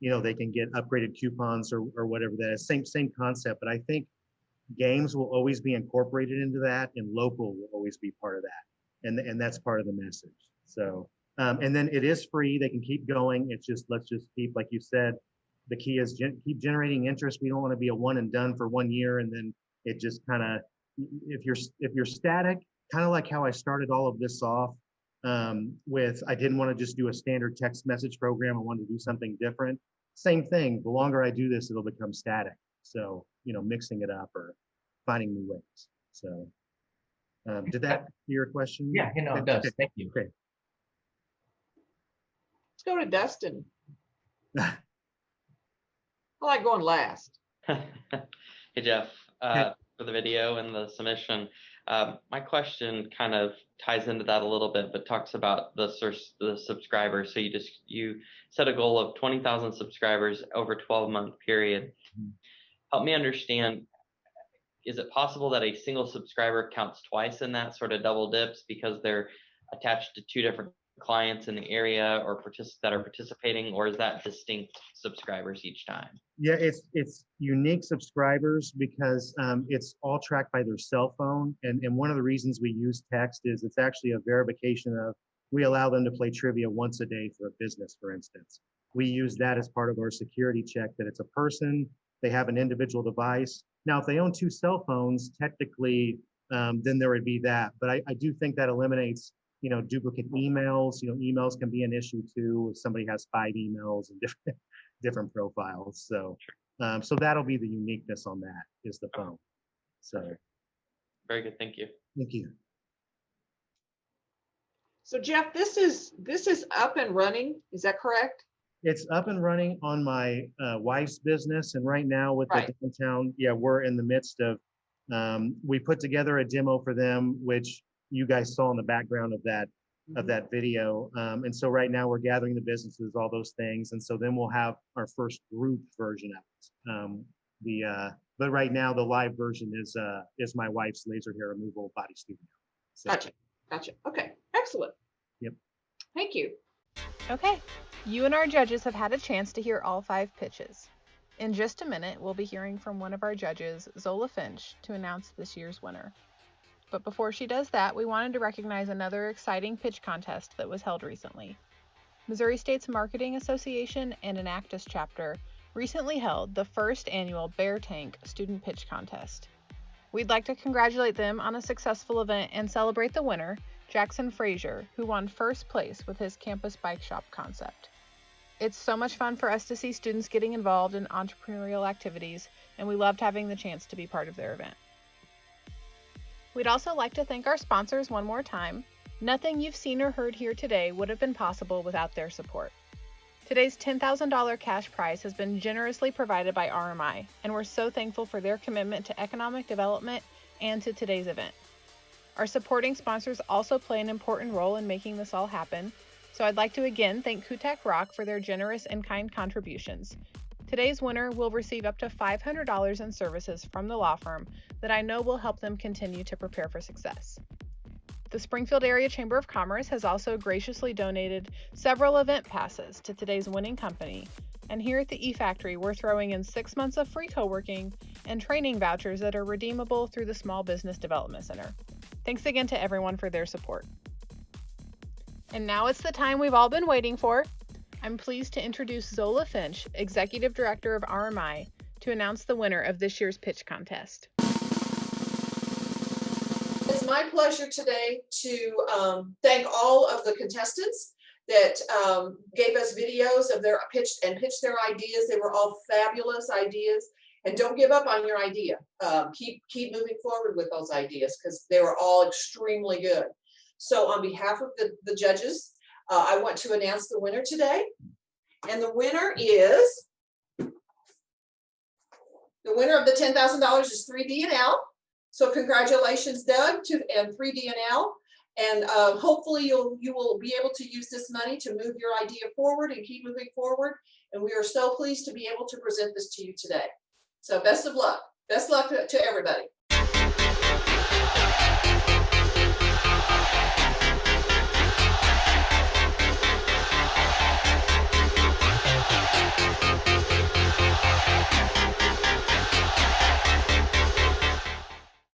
they can get upgraded coupons or whatever that is. Same concept, but I think games will always be incorporated into that, and local will always be part of that. And that's part of the message. So And then it is free. They can keep going. It's just, let's just keep, like you said, the key is keep generating interest. We don't want to be a one and done for 1 year. And then it just kind of, if you're static, kind of like how I started all of this off with, I didn't want to just do a standard text message program. I wanted to do something different. Same thing. The longer I do this, it'll become static. So, mixing it up or finding new ways. So did that answer your question? Yeah, it does. Okay. Thank you. Okay. Let's go to Dustin. I like going last. Hey, Jeff, for the video and the submission. My question kind of ties into that a little bit, but talks about the subscribers. So you set a goal of 20,000 subscribers over a 12-month period. Help me understand, is it possible that a single subscriber counts twice in that, sort of double dips, because they're attached to two different clients in the area or that are participating, or is that distinct subscribers each time? Yeah, it's unique subscribers because it's all tracked by their cell phone. And one of the reasons we use text is it's actually a verification of, we allow them to play trivia once a day for a business, for instance. We use that as part of our security check, that it's a person, they have an individual device. Now, if they own two cell phones, technically, then there would be that. But I do think that eliminates duplicate emails. Emails can be an issue too if somebody has 5 emails and different profiles. So so that'll be the uniqueness on that, is the phone. So very good. Thank you. Thank you. So Jeff, this is up and running. Is that correct? It's up and running on my wife's business, and right now with the downtown, we're in the midst of. We put together a demo for them, which you guys saw in the background of that video. And so right now we're gathering the businesses, all those things. And so then we'll have our first group version of it. But right now the live version is my wife's laser hair removal body studio. So, Gotcha. Okay, excellent. Yep. Thank you. Okay, you and our judges have had a chance to hear all 5 pitches. In just a minute, we'll be hearing from one of our judges, Zola Finch, to announce this year's winner. But before she does that, we wanted to recognize another exciting pitch contest that was held recently. Missouri State's Marketing Association and Enactus chapter recently held the first annual Bear Tank Student Pitch Contest. We'd like to congratulate them on a successful event and celebrate the winner, Jackson Frazier, who won first place with his campus bike shop concept. It's so much fun for us to see students getting involved in entrepreneurial activities, and we loved having the chance to be part of their event. We'd also like to thank our sponsors one more time. Nothing you've seen or heard here today would have been possible without their support. Today's $10,000 cash prize has been generously provided by RMI, and we're so thankful for their commitment to economic development and to today's event. Our supporting sponsors also play an important role in making this all happen, so I'd like to again thank Kutak Rock for their generous in-kind contributions. Today's winner will receive up to $500 in services from the law firm that I know will help them continue to prepare for success. The Springfield Area Chamber of Commerce has also graciously donated several event passes to today's winning company, and here at the eFactory we're throwing in 6 months of free co-working and training vouchers that are redeemable through the Small Business Development Center. Thanks again to everyone for their support. And now it's the time we've all been waiting for. I'm pleased to introduce Zola Finch, Executive Director of RMI, to announce the winner of this year's pitch contest. It's my pleasure today to thank all of the contestants that gave us videos of their pitched their ideas. They were all fabulous ideas, and don't give up on your idea. Keep moving forward with those ideas because they were all extremely good. So on behalf of the judges, I want to announce the winner today. And the winner is, the winner of the $10,000 is 3D&L. So congratulations, Doug, and 3D&L. And hopefully you will be able to use this money to move your idea forward and keep moving forward. And we are so pleased to be able to present this to you today. So best of luck. Best luck to everybody.